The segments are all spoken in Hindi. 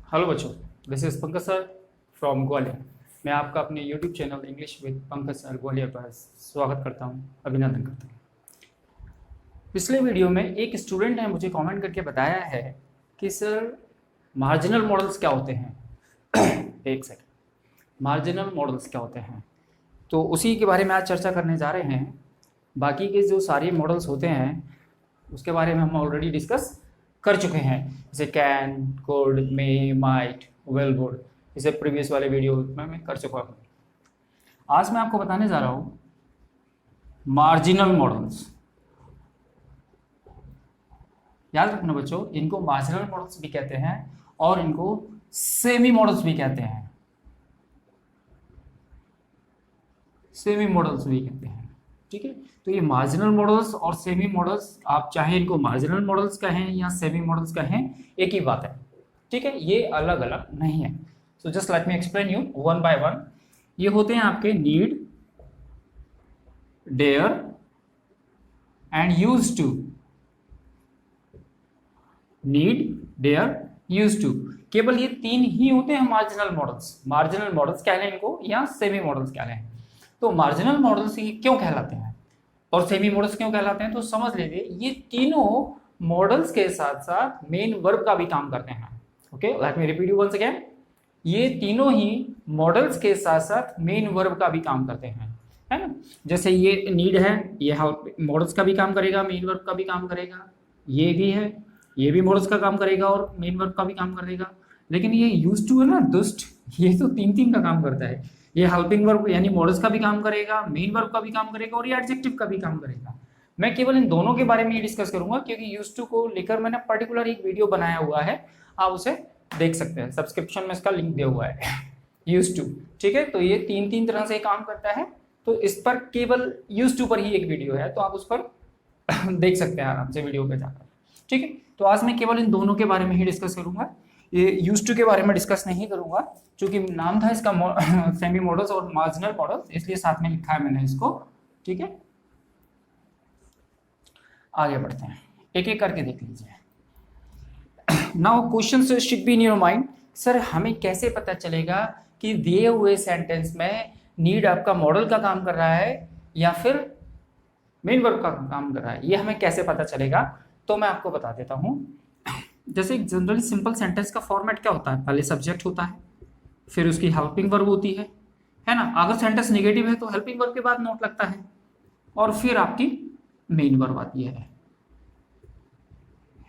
हेलो बच्चों, this is Pankaj sir from Gwalior. मैं आपका अपने YouTube channel English with Pankaj sir Gwalior पर स्वागत करता हूं, अभिनंदन करता हूं। पिछले वीडियो में एक स्टूडेंट ने मुझे कमेंट करके बताया है कि सर मार्जिनल मॉडल्स क्या होते हैं। एक सेकंड, मार्जिनल मॉडल्स क्या होते हैं, तो उसी के बारे में आज चर्चा करने जा रहे हैं। बाकी के जो सारे मॉडल्स होते हैं उसके बारे में हम ऑलरेडी डिस्कस कर चुके हैं, जैसे can, code, may, might, well would, इसे प्रीवियस वाले वीडियो में मैं कर चुका हूँ। आज मैं आपको बताने जा रहा हूँ मार्जिनल मॉडल्स। याद रखना बच्चों, इनको मार्जिनल मॉडल्स भी कहते हैं और इनको सेमी मॉडल्स भी कहते हैं। सेमी मॉडल्स भी कहते हैं, ठीक है। तो ये मार्जिनल मॉडल्स और सेमी मॉडल्स, आप चाहे इनको मार्जिनल मॉडल्स कहें या सेमी मॉडल्स कहें, एक ही बात है, ठीक है। ये अलग अलग नहीं है। So just let me explain you one by one. ये होते हैं आपके need, dare and use to. Need, dare, use to, केवल ये तीन ही होते हैं मार्जिनल मॉडल्स। मार्जिनल मॉडल्स कह लें इनको या सेमी मॉडल्स कह लें। तो मार्जिनल मॉडल्स ये क्यों कहलाते हैं और सेमी मॉडल्स क्यों कहलाते हैं, तो समझ लीजिए ये तीनों मॉडल्स के साथ साथ मेन वर्ब का भी काम करते हैं। Okay, let me repeat you once again. ये तीनों ही मॉडल्स के साथ साथ मेन वर्ब का भी काम करते हैं, है ना। जैसे ये नीड है, ये हेल्प मॉडल्स का भी काम करेगा, मेन वर्ब का भी काम करेगा। ये भी है, ये भी मॉडल्स का काम करेगा और मेन वर्ब का भी काम करेगा। लेकिन ये यूज टू है ना, दुष्ट, ये तो तीन तीन का काम करता है। ये हेल्पिंग वर्ब यानी मॉडल्स का भी काम करेगा, मेन वर्ब का भी काम करेगा और ये एडजेक्टिव का भी काम करेगा। मैं केवल इन दोनों के बारे में ही डिस्कस करूंगा क्योंकि यूज टू को लेकर मैंने पर्टिकुलर एक वीडियो बनाया हुआ है, आप उसे देख सकते हैं, सब्सक्रिप्शन में इसका लिंक दिया हुआ है। यूज टू, ठीक है। तो ये तीन तीन तरह से काम करता है, तो इस पर केवल यूज टू पर ही एक वीडियो है, तो आप उस पर देख सकते हैं आराम से वीडियो पे जाकर, ठीक है। तो आज मैं केवल इन दोनों के बारे में ही डिस्कस करूंगा, ये यूज टू के बारे में डिस्कस नहीं करूंगा क्योंकि नाम था इसका सेमी मॉडल्स और मार्जिनल मॉडल्स, इसलिए साथ में लिखा है मैंने इसको, ठीक है। आगे बढ़ते हैं, एक एक करके देख लीजिए। Now question should be in your mind, sir हमें कैसे पता चलेगा कि दिए हुए सेंटेंस में नीड आपका मॉडल का काम कर रहा है या फिर मेन वर्ब का काम कर रहा है, ये हमें कैसे पता चलेगा। तो मैं आपको बता देता हूं। जैसे एक जनरली सिंपल सेंटेंस का फॉर्मेट क्या होता है, पहले सब्जेक्ट होता है, फिर उसकी हेल्पिंग वर्ब होती है ना। अगर सेंटेंस नेगेटिव है तो हेल्पिंग वर्ब के बाद नोट लगता है और फिर आपकी मेन वर्ब आती है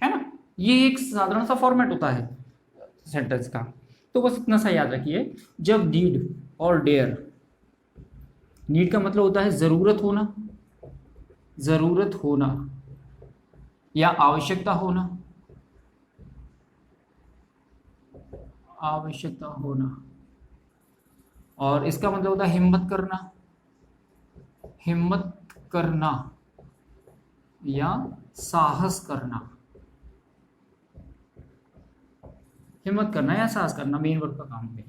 ना। ये एक साधारण सा फॉर्मेट होता है सेंटेंस का। तो बस इतना सा याद रखिए, जब नीड और डेयर, नीड का मतलब होता है जरूरत होना, जरूरत होना या आवश्यकता होना, आवश्यकता होना, और इसका मतलब होता है हिम्मत करना, हिम्मत करना या साहस करना, हिम्मत करना या साहस करना मेन वर्ब का काम है,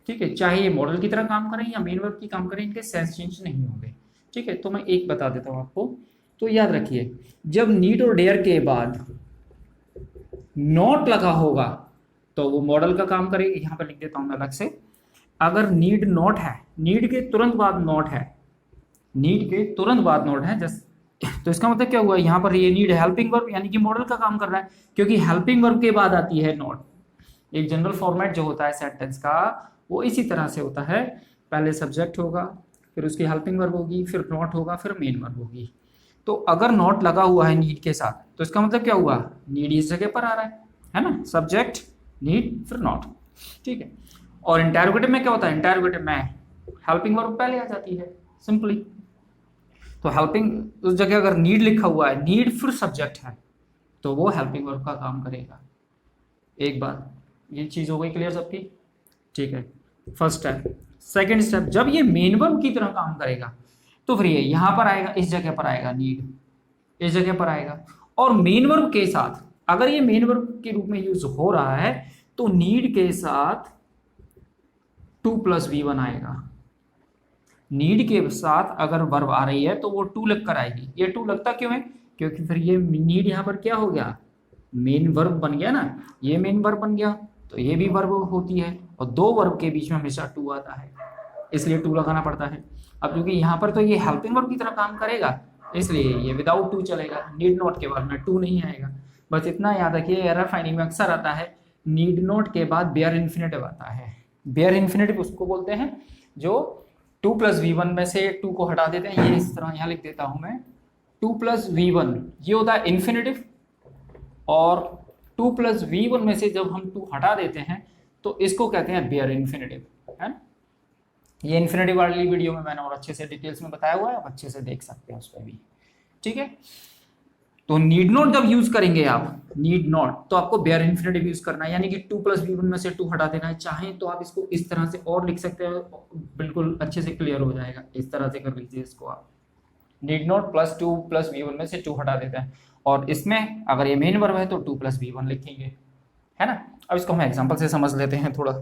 ठीक है। चाहे ये मॉडल की तरह काम करें या मेन वर्ब की काम करें, इनके सेंस चेंज नहीं होंगे, ठीक है। तो मैं एक बता देता हूं आपको, तो याद रखिए जब नीड और डेयर के बाद नॉट लगा होगा तो वो मॉडल का काम करेगी। यहां पर लिख देता हूं मैं अलग से, अगर नीड नॉट है, नीड के तुरंत बाद नॉट है, नीड के तुरंत बाद नॉट है जस्ट, तो इसका मतलब क्या हुआ, यहां पर ये नीड हेल्पिंग वर्ब यानी कि मॉडल का काम कर रहा है, क्योंकि हेल्पिंग वर्ब के बाद आती है नॉट। एक जनरल फॉर्मेट जो होता है सेंटेंस का वो इसी तरह से होता है, पहले सब्जेक्ट होगा, फिर उसकी हेल्पिंग वर्ब होगी, फिर नॉट होगा, फिर मेन वर्ब होगी। तो अगर नॉट लगा हुआ है नीड के साथ तो इसका मतलब क्या हुआ, नीड इस जगह पर आ रहा है ना, सब्जेक्ट नीड फिर नॉट, ठीक है। और इंटरोगेटिव में क्या होता है, इंटरोगेटिव में हेल्पिंग वर्ब पहले आ जाती है सिंपली। तो हेल्पिंग उस जगह अगर नीड लिखा हुआ है, नीड फिर सब्जेक्ट है, तो वो हेल्पिंग वर्ब का काम करेगा। एक बात ये चीज हो गई क्लियर सबकी, ठीक है। First step. सेकंड स्टेप, जब ये मेन वर्ब की तरह काम करेगा तो फिर ये यहां पर आएगा, इस जगह पर आएगा, नीड इस जगह पर आएगा, और मेन वर्ब के साथ अगर ये मेन वर्ब के रूप में यूज हो रहा है तो नीड के साथ 2+V आएगा। नीड के साथ अगर वर्ब आ रही है तो वो 2 लग कर आएगी। ये 2 लगता क्यों है, क्योंकि फिर ये नीड यहां पर क्या हो गया, मेन वर्ब बन गया ना, ये मेन वर्ब बन गया तो ये भी वर्ब होती है, और दो वर्ब के बीच में हमेशा टू आता है, इसलिए टू लगाना पड़ता है। अब क्योंकि यहाँ पर तो ये हेल्पिंग वर्ब की तरह काम करेगा, इसलिए ये विदाउट टू चलेगा, नीड नॉट के बाद में टू नहीं आएगा। बस इतना याद रखिए, एरर फाइंडिंग में अक्सर आता है नीड नॉट के बाद बेयर इन्फिनेटिव आता है। बेयर इन्फिनेटिव उसको बोलते हैं जो 2+v1 में से 2 को हटा देते हैं, ये इस तरह यहाँ लिख देता हूं मैं 2+v1, ये होता है इन्फिनेटिव, और 2+v1 में से जब हम 2 हटा देते हैं तो इसको कहते हैं बेयर इन्फिनेटिव, है ना। ये इन्फिनेटिव वाली वीडियो में मैंने और अच्छे से डिटेल्स में बताया हुआ है, आप अच्छे से देख सकते हैं उस पर भी, ठीक है। तो नीड नॉट जब यूज करेंगे आप, नीड नॉट, तो आपको बेयर इन्फिनेटिव यूज करना है, यानी कि 2+v1 में से 2 हटा देना है। चाहे तो आप इसको इस तरह से और लिख सकते हो, बिल्कुल अच्छे से क्लियर हो जाएगा, इस तरह से कर लीजिए इसको आप, नीड नॉट प्लस 2+v1 में से 2 हटा देते हैं, और इसमें अगर ये मेन वर्ब है तो 2+v1 लिखेंगे, है ना। अब इसको हम एग्जांपल से समझ लेते हैं थोड़ा।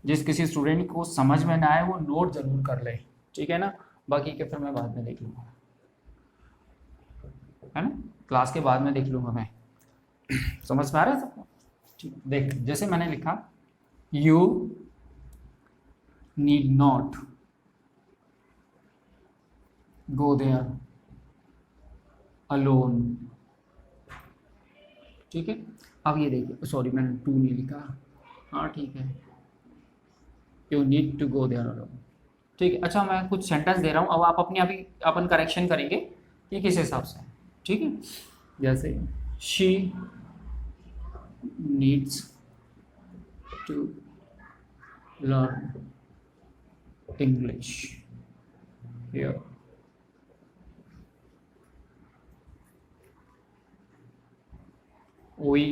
जिस किसी स्टूडेंट को समझ में ना आए वो नोट जरूर कर ले, ठीक है ना, बाकी के फिर मैं बाद में देख लूंगा, है ना, क्लास के बाद में देख लूंगा मैं। समझ में आ रहा है सबको? ठीक, देख जैसे मैंने लिखा you need not go there alone, ठीक है। अब ये देखिए, सॉरी मैंने 2 नहीं लिखा, हाँ ठीक है, you need to go there alone, ठीक है। अच्छा मैं कुछ सेंटेंस दे रहा हूँ, अब आप अपने आप ही अपन करेक्शन करेंगे कि किस हिसाब से, ठीक है। जैसे she needs to learn English here, we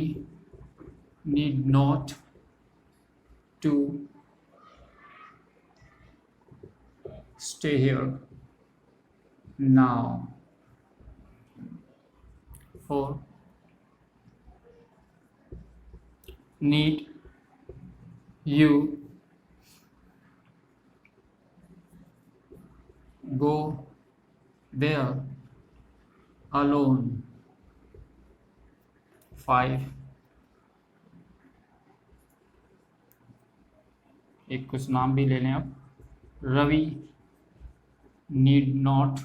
need not to stay here now for need you go there alone 5। एक कुछ नाम भी ले लें अब, Ravi need not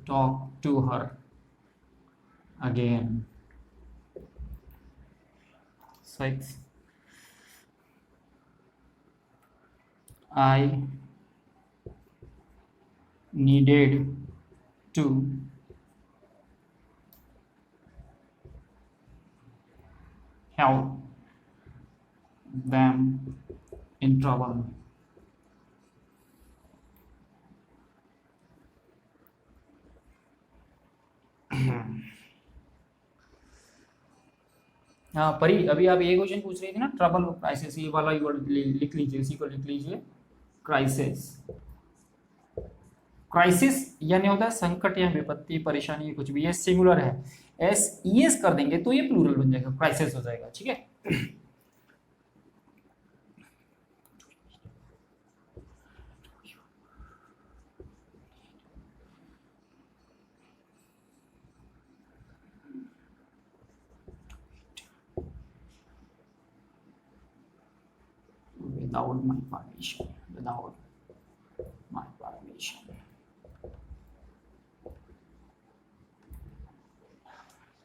talk to her again 6। I needed to help them in trouble। हाँ परी, अभी आप ये क्वेश्चन पूछ रही थी ना, ट्रबल और क्राइसिस, ये वाला वर्ड लिख लीजिए, इसी को लिख लीजिए, क्राइसिस। क्राइसिस यानी होता है संकट या विपत्ति, परेशानी, कुछ भी, ये सिंगुलर है, एस कर देंगे तो ये प्लूरल बन जाएगा, क्राइसिस हो जाएगा, ठीक है। Without my permission, without my permission।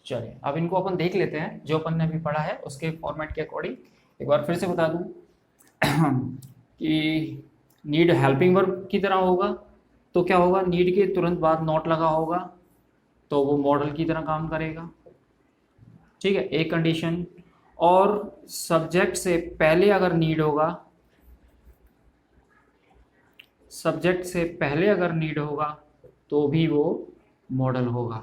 चलिए अब इनको अपन देख लेते हैं, जो अपन ने अभी पढ़ा है उसके फॉर्मेट के अकॉर्डिंग एक बार फिर से बता दूं कि नीड हेल्पिंग वर्ब की तरह होगा, तो क्या होगा, नीड के तुरंत बाद नॉट लगा होगा तो वो मॉडल की तरह काम करेगा, ठीक है, एक कंडीशन। और सब्जेक्ट से पहले अगर नीड होगा, सब्जेक्ट से पहले अगर नीड होगा तो भी वो मॉडल होगा,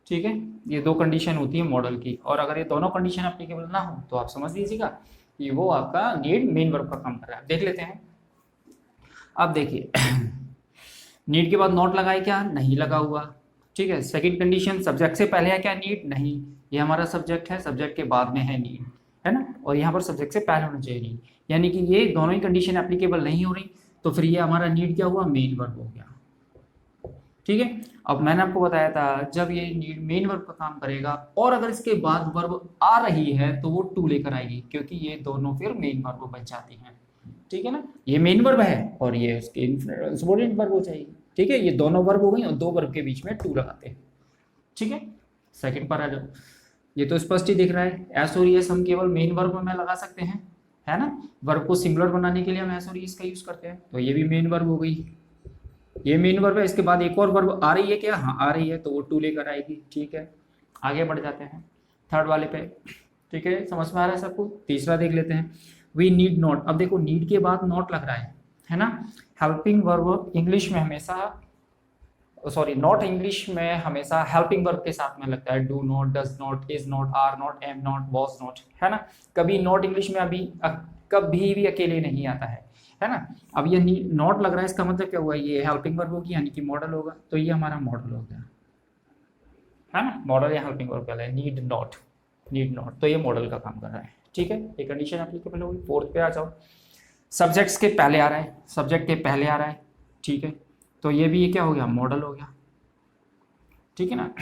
ठीक है। ये 2 कंडीशन होती है मॉडल की, और अगर ये दोनों कंडीशन एप्लीकेबल ना हो तो आप समझ लीजिएगा कि वो आपका नीड मेन वर्ब का काम कर रहा है। देख लेते हैं, अब देखिए नीड के बाद नॉट लगाए क्या, नहीं लगा हुआ, ठीक है। सेकंड कंडीशन, सब्जेक्ट से पहले है क्या नीड, नहीं, ये हमारा सब्जेक्ट है, सब्जेक्ट के बाद में है नीड, है ना, और यहाँ पर सब्जेक्ट से पहले होना चाहिए नीड, यानी कि ये दोनों ही कंडीशन एप्लीकेबल नहीं हो रही, तो फिर ये हमारा नीड क्या हुआ, मेन वर्ब हो गया। ठीक है। अब मैंने आपको बताया था जब ये नीड मेन वर्ब का काम करेगा और अगर इसके बाद वर्ब आ रही है तो वो टू लेकर आएगी, क्योंकि ये दोनों फिर मेन वर्ब बन जाती हैं। ठीक है ना, ये मेन वर्ब है और ये उसके सबऑर्डिनेट वर्ब हो जाएगी। ठीक है, ये दोनों वर्ब हो गई और दो वर्ब के बीच में टू लगाते हैं। ठीक है, सेकंड पर आ जाओ। ये तो स्पष्ट ही दिख रहा है, एस और एस हम केवल मेन वर्ब में लगा सकते हैं, है ना, वर्ब को सिंगुलर बनाने के लिए हम एस और एस का यूज करते हैं, तो ये भी मेन वर्ब हो गई, ये मेन वर्ब है। इसके बाद एक और वर्ब आ रही है क्या, हाँ आ रही है, तो वो टू लेकर आएगी। ठीक है, आगे बढ़ जाते हैं थर्ड वाले पे। ठीक है, समझ में आ रहा है सबको। तीसरा देख लेते हैं, वी नीड नॉट। अब देखो नीड के बाद नॉट लग रहा है ना, हेल्पिंग वर्ब इंग्लिश में हमेशा, सॉरी नॉट इंग्लिश में हमेशा हेल्पिंग वर्ब के साथ में लगता है, do not, does not, is not, are not, am not, was not, है ना। कभी नॉट इंग्लिश में अभी कभी भी अकेले नहीं आता है ना। अब ये नॉट लग रहा है, इसका मतलब क्या हुआ, ये हेल्पिंग वर्ब होगी यानी कि मॉडल होगा, तो ये हमारा मॉडल हो गया, है ना, मॉडल या हेल्पिंग वर्ब कहलाए, नीड नॉट, नीड नॉट, तो ये मॉडल का काम कर रहा है। ठीक है, ये कंडीशन एप्लीकेबल होगी। फोर्थ पे आ जाओ, सब्जेक्ट्स के पहले आ रहा है, सब्जेक्ट के पहले आ रहा है। ठीक है, तो ये भी ये क्या हो गया, मॉडल हो गया। ठीक है ना,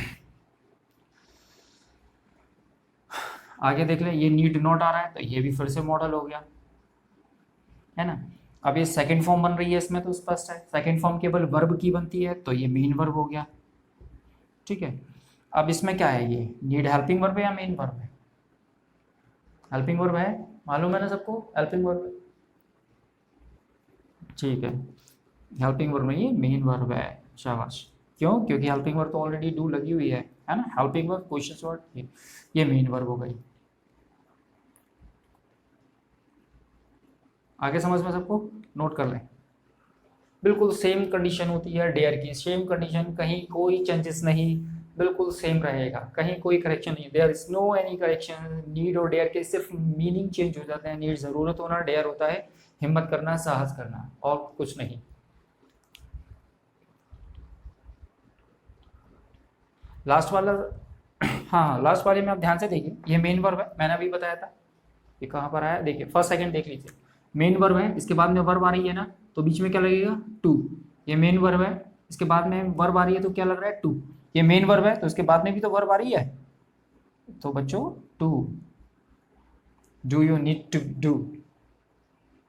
आगे देख ले, ये नीड नॉट आ रहा है तो ये भी फिर से मॉडल हो गया, है ना। अब ये सेकंड फॉर्म बन रही है, इसमें तो स्पष्ट है, सेकंड फॉर्म केवल वर्ब की बनती है, तो ये मेन वर्ब हो गया। ठीक है, अब इसमें क्या है, ये नीड हेल्पिंग वर्ब है या मेन वर्ब है, हेल्पिंग वर्ब है, मालूम है ना सबको, हेल्पिंग वर्ब है। ठीक है, हेल्पिंग वर्ब में ये मेन वर्ब है, शाबाश। क्यों, क्योंकि हेल्पिंग वर्ब तो ऑलरेडी डू लगी हुई है ना, हेल्पिंग वर्ब क्वेश्चन वर्ड, ये मेन वर्ब हो गई। आगे समझ में सबको, नोट कर लें। बिल्कुल सेम कंडीशन होती है डेयर की, सेम कंडीशन, कहीं कोई चेंजेस नहीं, बिल्कुल सेम रहेगा, कहीं कोई करेक्शन नहीं, there is no any correction. Need और डेयर के सिर्फ मीनिंग चेंज हो जाते हैं, नीड जरूरत होना, डेयर होता है हिम्मत करना, साहस करना, और कुछ नहीं। लास्ट वाला, हाँ लास्ट वाले में आप ध्यान से देखिए, ये मेन वर्ब है, मैंने अभी बताया था, ये कहाँ पर आया, देखिए फर्स्ट सेकंड देख लीजिए, मेन वर्ब है, इसके बाद में वर्ब आ रही है ना, तो बीच में क्या लगेगा, टू। ये मेन वर्ब है, इसके बाद में वर्ब आ रही है तो क्या लग रहा है, टू। ये मेन वर्ब है तो इसके बाद में भी तो वर्ब आ रही है, तो बच्चों to, do you need to do.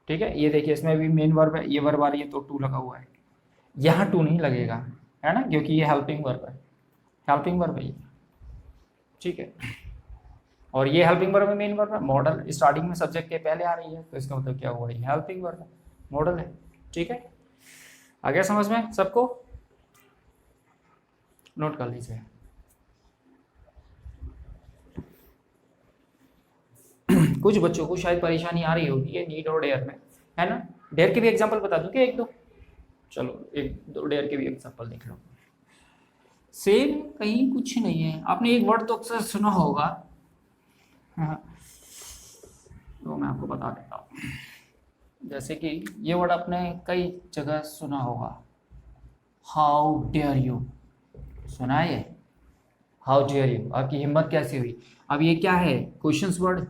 ठीक है, ये देखिए इसमें भी मेन वर्ब है, ये वर्ब आ रही है तो टू लगा हुआ है, यहाँ टू नहीं लगेगा, है ना, क्योंकि ये हेल्पिंग वर्ब है, हेल्पिंग वर्ब है ये। ठीक है, और ये हेल्पिंग वर्ब है, मेन वर्ब है, मॉडल स्टार्टिंग में सब्जेक्ट के पहले आ रही है, तो इसका मतलब क्या हुआ, ये हेल्पिंग वर्ब है, मॉडल है। ठीक है, आ गया समझ में सबको, नोट कर लीजिए। कुछ बच्चों को शायद परेशानी आ रही होगी ये नीड और डेयर में, है ना। डेयर के भी एग्जांपल बता दूं क्या, एक दो, चलो एक दो डेयर के भी एग्जांपल देख लो। सेम कहीं कुछ नहीं है, आपने एक वर्ड तो अक्सर सुना होगा, हाँ, तो मैं आपको बता देता हूँ, जैसे कि ये वर्ड आपने कई जगह सुना होगा, हाउ डेयर यू, सुना है ये, हाउ डेयर यू, आपकी हिम्मत कैसे हुई। अब ये क्या है, क्वेश्चंस वर्ड,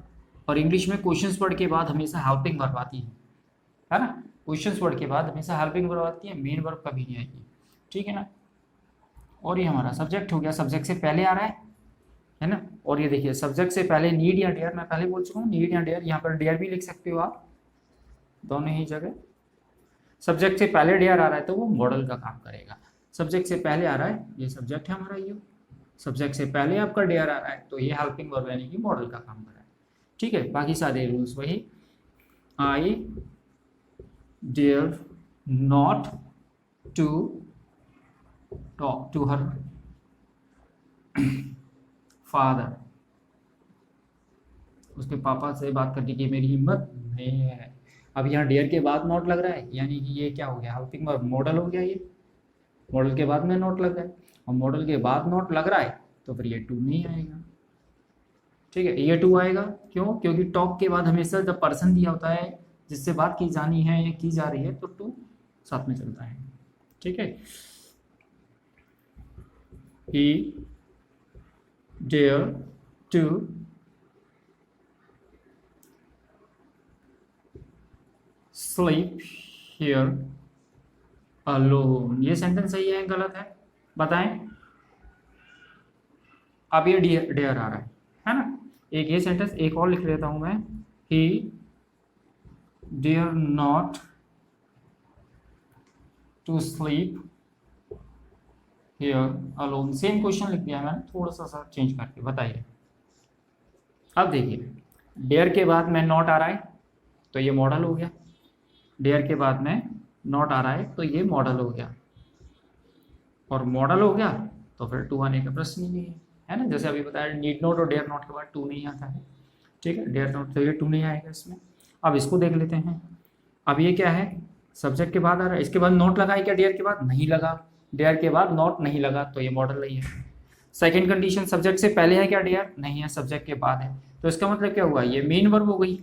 और इंग्लिश में क्वेश्चंस वर्ड के बाद हमेशा हेल्पिंग वर्ब आती है ना, क्वेश्चंस वर्ड के बाद हमेशा हेल्पिंग वर्ब आती है, मेन वर्ब कभी नहीं आएगी। ठीक है ना, और ये हमारा सब्जेक्ट हो गया, सब्जेक्ट से पहले आ रहा है ना, और ये देखिए सब्जेक्ट से पहले नीड या डेयर, मैं पहले बोल चुका हूँ नीड या डेयर, यहाँ पर डेयर भी लिख सकते हो आप, दोनों ही जगह। सब्जेक्ट से पहले डेयर आ रहा है तो वो मॉडल का काम करेगा, सब्जेक्ट से पहले आ रहा है, ये सब्जेक्ट है हमारा, ये सब्जेक्ट से पहले आपका डेयर आ रहा है तो ये हेल्पिंग वर्ब यानी कि मॉडल का काम कर रहा है। ठीक है, बाकी सारे रूल्स वही, I dare not to talk to her father, उसके पापा से बात करने की मेरी हिम्मत नहीं है। अब यहाँ डेयर के बाद नॉट लग रहा है, यानी कि ये क्या हो गया, हेल्पिंग वर्ब, मॉडल हो गया, ये मॉडल के बाद में नॉट लग रहा है, और मॉडल के बाद नॉट लग रहा है तो फिर ये टू नहीं आएगा। ठीक है, ये टू आएगा, क्यों, क्योंकि टॉक के बाद हमेशा जब पर्सन दिया होता है जिससे बात की जानी है या की जा रही है तो टू साथ में चलता है। ठीक है, he dare to sleep here alone। ये सेंटेंस सही है गलत है बताएं। अब ये डेयर आ रहा है ना। एक ये सेंटेंस एक और लिख लेता हूं मैं, he dare not to sleep here alone। Same question लिख दिया मैंने थोड़ा सा चेंज करके। बताइए अब देखिए, डेयर के बाद में नॉट आ रहा है तो ये मॉडल हो गया, डेयर के बाद में नॉट आ रहा है तो ये मॉडल हो गया, और मॉडल हो गया तो फिर टू आने का प्रश्न ही नहीं है ना। जैसे अभी बताया नीड नॉट और डेयर नॉट के बाद टू नहीं आता है, ठीक है, डेयर नॉट तो ये टू नहीं आएगा इसमें। अब इसको देख लेते हैं। अब ये क्या है, सब्जेक्ट के बाद आ रहा है, इसके बाद नॉट लगा है क्या डेयर के बाद? नहीं लगा। डेयर के बाद नॉट नहीं लगा तो ये मॉडल नहीं है। सेकंड कंडीशन, सब्जेक्ट से पहले है क्या डेयर? नहीं है, सब्जेक्ट के बाद है। तो इसका मतलब क्या हुआ, ये मेन वर्ब हो गई।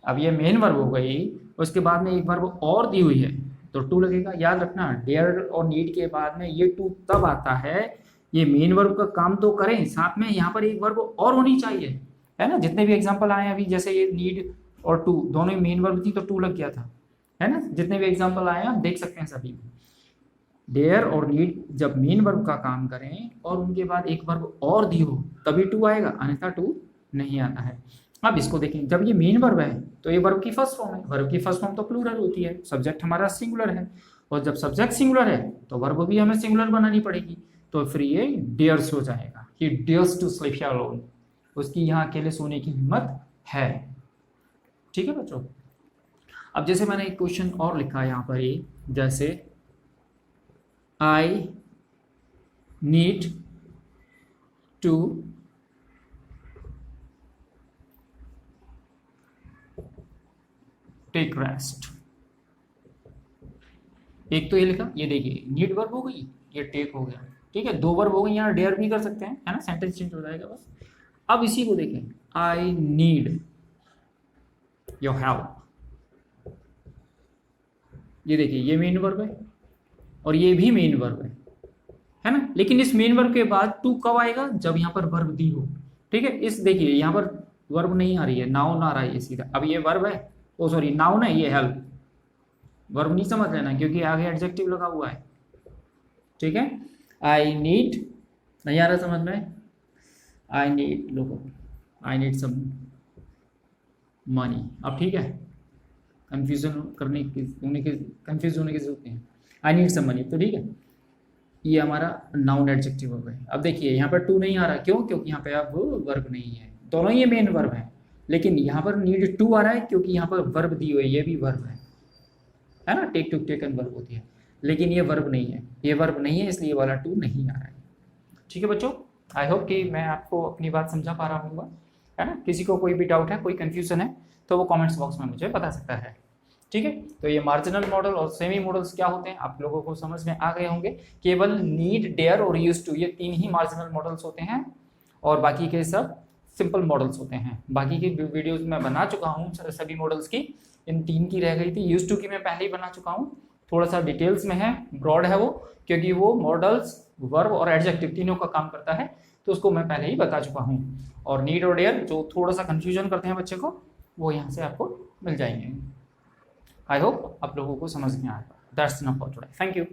अब ये मेन वर्ब हो गई, उसके बाद में एक वर्ब और दी हुई है तो टू लगेगा। याद रखना डेयर और नीड के बाद में ये टू तब आता है, ये मेन वर्ब का काम तो करें, साथ में यहाँ पर एक वर्ब और होनी चाहिए, है ना। जितने भी एग्जाम्पल आए अभी, जैसे ये नीड और टू दोनों ही मेन वर्ब थी तो टू लग गया था, है ना। जितने भी एग्जाम्पल आए आप देख सकते हैं सभी में। डेयर और नीड जब मेन वर्ब का काम करें और उनके बाद एक वर्ब और दी हो तभी टू आएगा, अन्यथा टू नहीं आता है। अब इसको देखें, जब ये मेन वर्ब है तो ये वर्ब की फर्स्ट फॉर्म है। वर्ब की फर्स्ट फॉर्म तो प्लूरल होती है, सब्जेक्ट हमारा सिंगुलर है, और जब सब्जेक्ट सिंगुलर है तो वर्ब भी हमें सिंगुलर बनानी पड़ेगी। तो फिर ये डेयर्स हो जाएगा, he dares to sleep here alone. उसकी यहाँ अकेले सोने की हिम्मत है, ठीक है बच्चों। अब जैसे मैंने एक क्वेश्चन और लिखा है यहाँ पर, ये जैसे I need to take rest. एक तो ये लिखा, ये देखिए नीड वर्ब हो गई, ये टेक हो गया, ठीक है। दो वर्ब हो गई, यहाँ डेयर भी कर सकते हैं, है ना, सेंटेंस चेंज हो जाएगा बस। अब इसी को देखें, आई नीड योर हेल्प। ये देखिए ये मेन वर्ब है और ये भी मेन वर्ब है ना। लेकिन इस मेन वर्ब के बाद टू कब आएगा? जब यहाँ पर वर्ब दी हो, ठीक है। इस देखिए यहाँ पर वर्ब नहीं आ रही है, नाउन आ रहा है ये सीधा। अब ये वर्ब है, ओ सॉरी नाउन है, ये हेल्प। वर्ब नहीं समझ लेना क्योंकि आगे एडजेक्टिव लगा हुआ है, ठीक है। आई नीड, नहीं आ रहा समझ में? आई नीड, लोगो आई नीड सम मनी। अब ठीक है, कंफ्यूजन करने की कंफ्यूज होने की जरूरत नहीं है। आई नीड सम मनी तो ठीक है, ये हमारा नाउन एडजेक्टिव हो गए। अब देखिए यहाँ पर टू नहीं आ रहा, क्यों? क्योंकि यहाँ पे अब वर्ब नहीं है, दोनों ही मेन वर्ब है। लेकिन यहाँ पर नीड टू आ रहा है क्योंकि यहाँ पर वर्ब दी हुई है, ये भी वर्ब है ना, टेक टू टेकन वर्ब होती है। लेकिन ये वर्ब नहीं है, ये वर्ब नहीं है, इसलिए वाला टू नहीं आ रहा है, ठीक है बच्चों। आई होप कि मैं आपको अपनी बात समझा पा रहा हूँ, है ना। किसी को कोई भी डाउट है, कोई कन्फ्यूजन है तो वो कमेंट्स बॉक्स में मुझे बता सकता है, ठीक है। तो ये मार्जिनल मॉडल और सेमी मॉडल्स क्या होते हैं आप लोगों को समझ में आ गए होंगे। केवल नीड, डेयर और यूज्ड टू, ये तीन ही मार्जिनल मॉडल्स होते हैं और बाकी के सब सिंपल मॉडल्स होते हैं। बाकी की वीडियोस मैं बना चुका हूँ सभी मॉडल्स की, इन तीन की रह गई थी। यूज्ड टू की मैं पहले ही बना चुका हूँ, थोड़ा सा डिटेल्स में है, ब्रॉड है वो, क्योंकि वो मॉडल्स वर्ब और एडजेक्टिव तीनों का काम करता है, तो उसको मैं पहले ही बता चुका हूँ। और नीड और डेयर जो थोड़ा सा कन्फ्यूजन करते हैं बच्चे को, वो यहाँ से आपको मिल जाएंगे। आई होप आप लोगों को समझ में आएगा। That's enough for today, thank you.